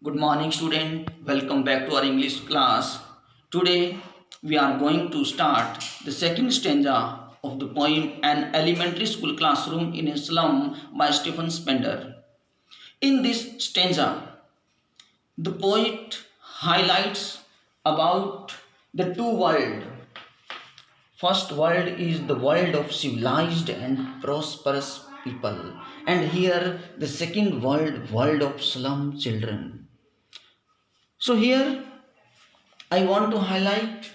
Good morning student, welcome back to our English class. Today we are going to start the second stanza of the poem An Elementary School Classroom in a Slum by Stephen Spender. In this stanza, the poet highlights about the two worlds. First world is the world of civilized and prosperous people, and here the second world of slum children. So here I want to highlight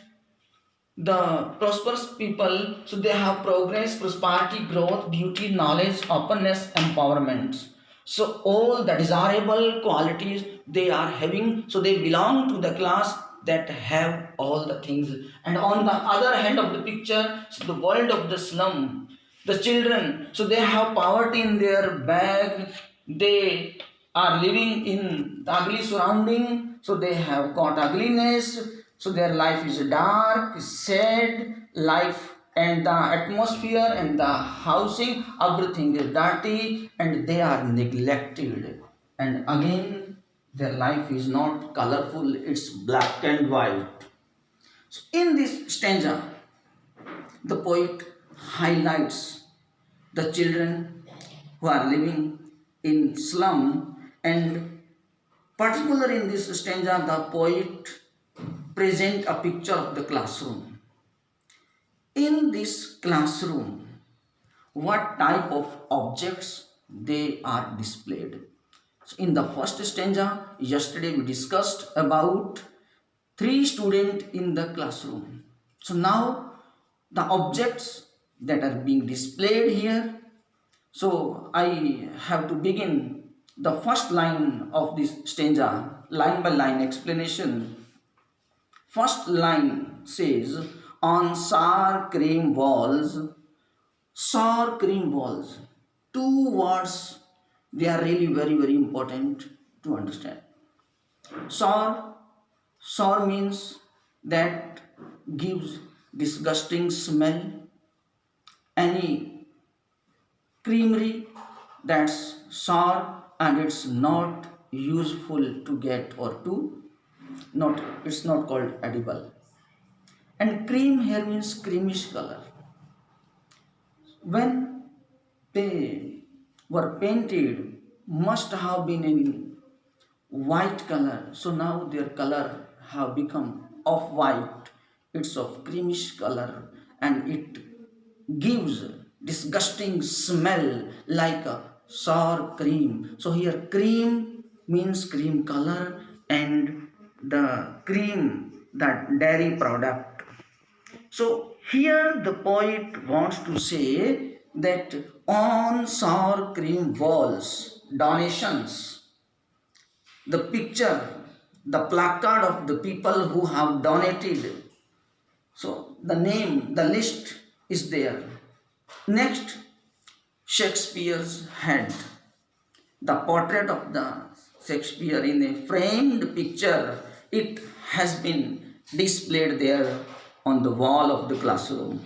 the prosperous people. So they have progress, prosperity, growth, beauty, knowledge, openness, empowerment. So all the desirable qualities they are having. So they belong to the class that have all the things. And on the other hand of the picture, so the world of the slum, the children. So they have poverty in their bag. They are living in the ugly surrounding. So they have got ugliness. So their life is dark, sad life, and the atmosphere and the housing, everything is dirty, and they are neglected. And again, their life is not colorful, it's black and white. So in this stanza, the poet highlights the children who are living in slum, and particularly in this stanza, the poet present a picture of the classroom. In this classroom, what type of objects they are displayed? So in the first stanza, yesterday we discussed about 3 students in the classroom. So now the objects that are being displayed here. So I have to begin the first line of this stanza, line by line explanation. First line says, on sour cream walls. Sour cream walls. Two words, they are really very important to understand. Sour means that gives disgusting smell. Any creamery that's sour and it's not useful to get or to not, it's not called edible. And cream here means creamish color. When they were painted, must have been in white color. So now their color have become of white. It's of creamish color, and it gives disgusting smell like a sour cream. So here cream means cream color, and the cream, that dairy product. So here the poet wants to say that on sour cream walls, donations, the picture, the placard of the people who have donated. So the name, the list is there. Next, Shakespeare's head. The portrait of the Shakespeare in a framed picture, it has been displayed there on the wall of the classroom.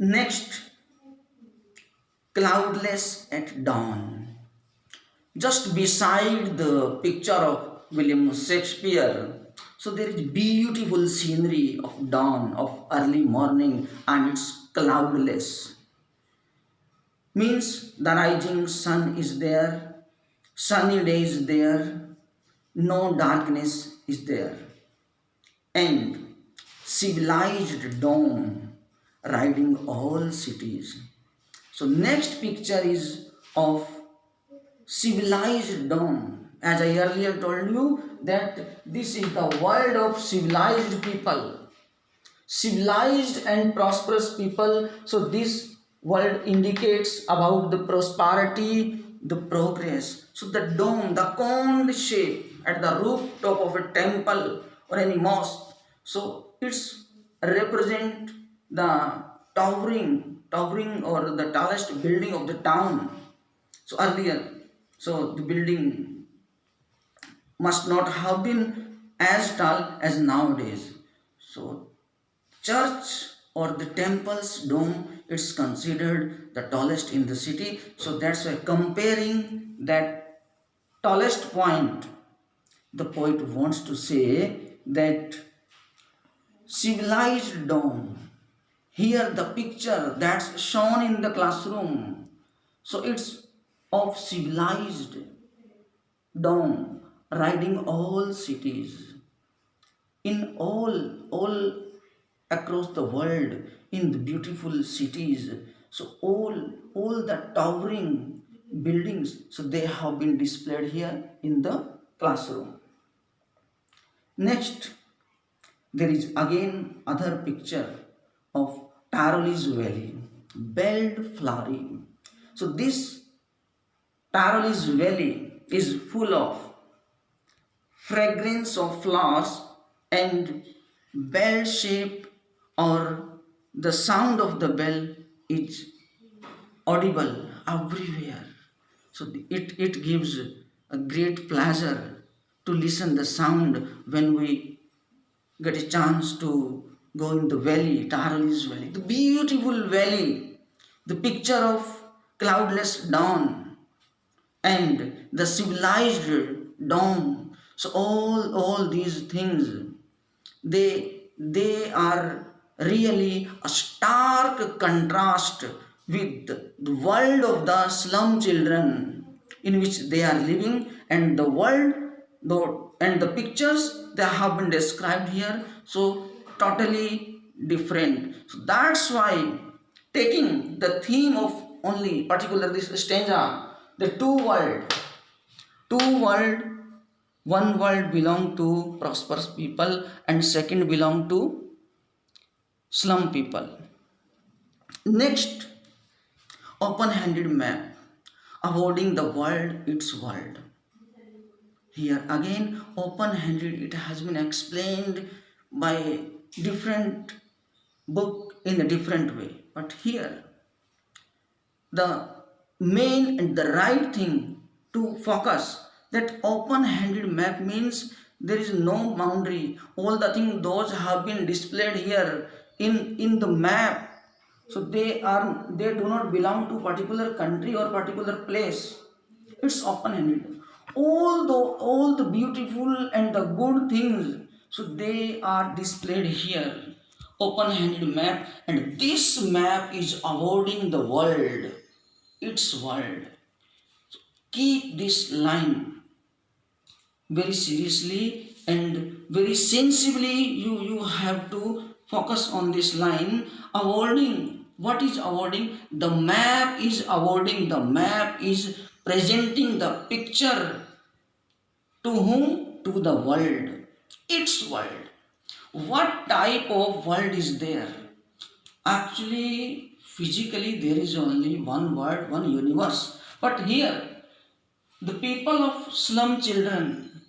Next, cloudless at dawn. Just beside the picture of William Shakespeare, so there is beautiful scenery of dawn, of early morning, and it's cloudless. Means the rising sun is there, sunny day is there, no darkness is there. And civilized dawn riding all cities. So next picture is of civilized dawn. As I earlier told you that this is the world of civilized people. Civilized and prosperous people. So this word indicates about the prosperity, the progress. So the dome, the cone shape at the rooftop of a temple or any mosque. So it's represent the towering or the tallest building of the town. So earlier, so the building must not have been as tall as nowadays. So church or the temple's dome, it's considered the tallest in the city. So that's why comparing that tallest point the poet wants to say that civilized dawn. Here the picture that's shown in the classroom. So it's of civilized dawn riding all cities in all across the world in the beautiful cities. So all the towering buildings, so they have been displayed here in the classroom. Next, there is again other picture of Tarolis Valley, belled flowering. So this Tarolis Valley is full of fragrance of flowers and bell shape, or the sound of the bell is audible everywhere. So it gives a great pleasure to listen the sound when we get a chance to go in the valley, Tarolis Valley, the beautiful valley, the picture of cloudless dawn and the civilized dawn. So all these things, they are really a stark contrast with the world of the slum children in which they are living, and the world and the pictures they have been described here, so totally different. So that's why, taking the theme of only particular this stanza, the two world, one world belong to prosperous people and second belong to slum people. Next, open-handed map, avoiding the world its world. Here again, open-handed, it has been explained by different book in a different way. But here, the main and the right thing to focus, that open-handed map means there is no boundary. All the things those have been displayed here in the map, so they do not belong to particular country or particular place. It's open-handed. All the beautiful and the good things, so they are displayed here. Open-handed map, and this map is awarding the world its world. Keep this line very seriously and very sensibly. You have to focus on this line. Awarding, what is awarding? The map is awarding. The map is presenting the picture to whom? To the world, its world. What type of world is there? Actually, physically there is only one world, one universe. But here, the people of slum children,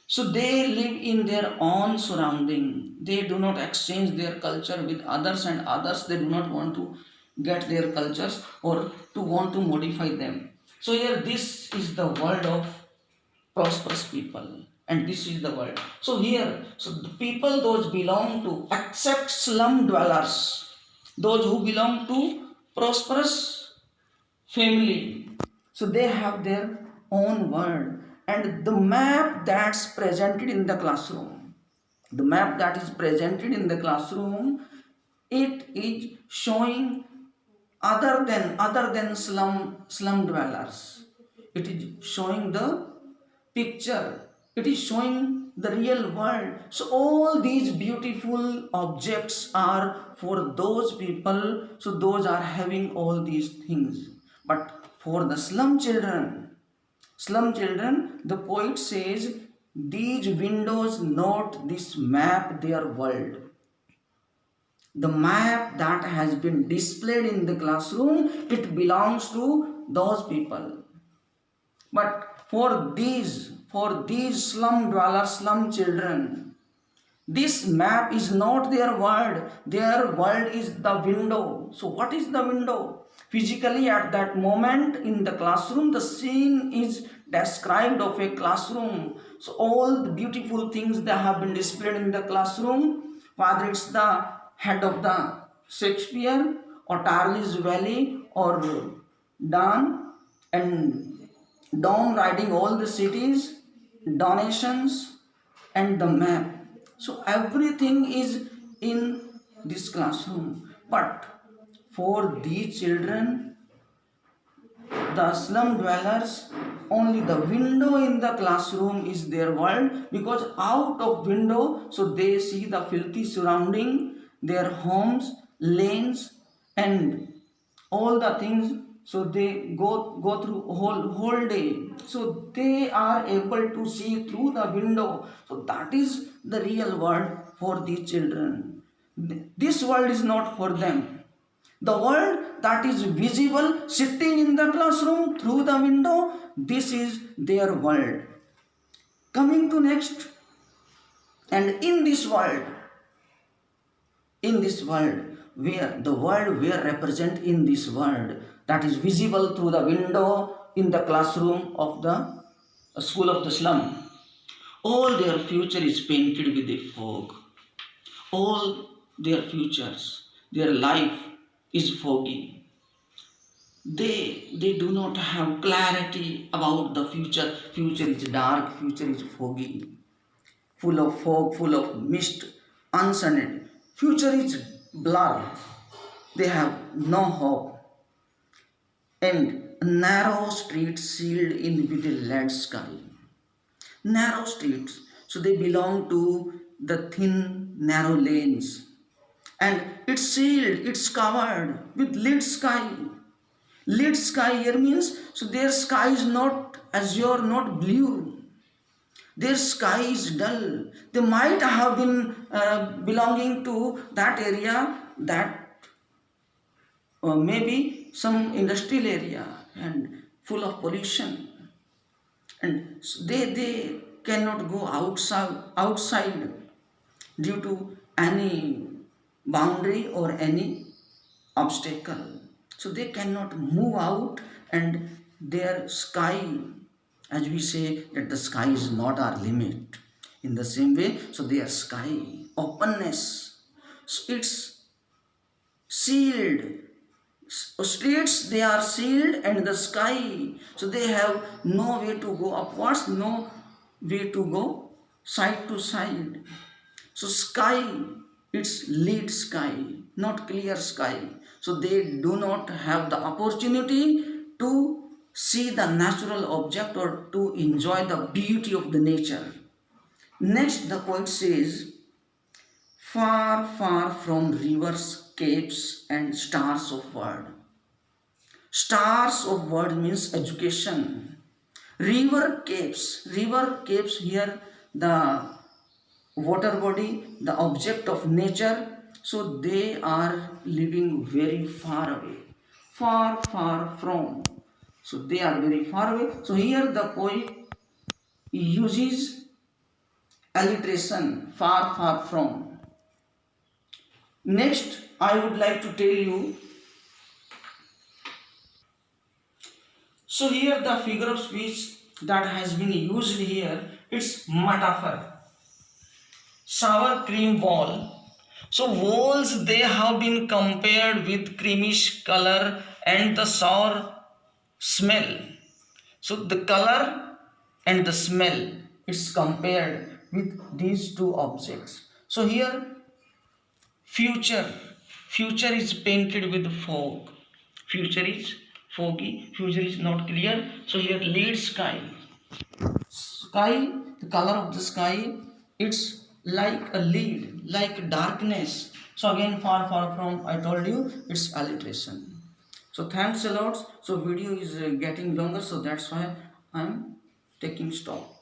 so they live in their own surrounding. They do not exchange their culture with others, and others they do not want to get their cultures or to want to modify them. So here, this is the world of prosperous people, and this is the world. So here, so the people those belong to, except slum dwellers, those who belong to prosperous family, so they have their own world. And the map that's presented in the classroom, the map that is presented in the classroom, it is showing other than slum dwellers. It is showing the picture, it is showing the real world. So all these beautiful objects are for those people, so those are having all these things. But for the slum children, the poet says, these windows note this map their world. The map that has been displayed in the classroom, it belongs to those people. But for these slum dwellers, slum children, this map is not their world. Their world is the window. So what is the window? Physically, at that moment in the classroom, the scene is described of a classroom. So all the beautiful things that have been displayed in the classroom, whether it's the head of the Shakespeare or Tarlis Valley or Dawn and Dawn riding all the cities, donations and the map. So everything is in this classroom. But for these children, the slum dwellers, only the window in the classroom is their world, because out of window, so they see the filthy surrounding, their homes, lanes, and all the things. So they go through whole day, so they are able to see through the window. So that is the real world for these children. This world is not for them. The world that is visible sitting in the classroom through the window, this is their world. Coming to next, and in this world, where the world where represent in this world that is visible through the window in the classroom of the school of the slum, all their future is painted with a fog. All their futures, their life is foggy. They do not have clarity about the future. Future is dark, future is foggy, full of fog, full of mist, uncertain. Future is blur. They have no hope. And narrow streets sealed in with a lead sky. Narrow streets. So they belong to the thin, narrow lanes. And it's sealed, it's covered with lead sky. Lead sky here means, so their sky is not azure, not blue. Their sky is dull. They might have been belonging to that area, that maybe some industrial area and full of pollution. And they cannot go outside due to any boundary or any obstacle. So they cannot move out, and their sky, as we say that the sky is not our limit. In the same way, so their sky, openness, so it's sealed. Streets, they are sealed, and the sky, so they have no way to go upwards, no way to go side to side. So sky, it's lead sky, not clear sky. So they do not have the opportunity to see the natural object or to enjoy the beauty of the nature. Next, the poet says, far, far from rivers, capes, and stars of word. Stars of word means education. River capes here, the water body, the object of nature. So they are living very far away, far, far from. So they are very far away. So here the poet uses alliteration, far, far from. Next, I would like to tell you. So here the figure of speech that has been used here, it's metaphor. Sour cream wall. So walls, they have been compared with creamish color and the sour smell. So the color and the smell, it's compared with these two objects. So here future is painted with fog. Future is foggy, future is not clear. So here lead sky. Sky, the color of the sky, it's like a lead, like darkness. So again, far, far from, I told you, it's alliteration. So thanks a lot. So video is getting longer, so that's why I'm taking stop.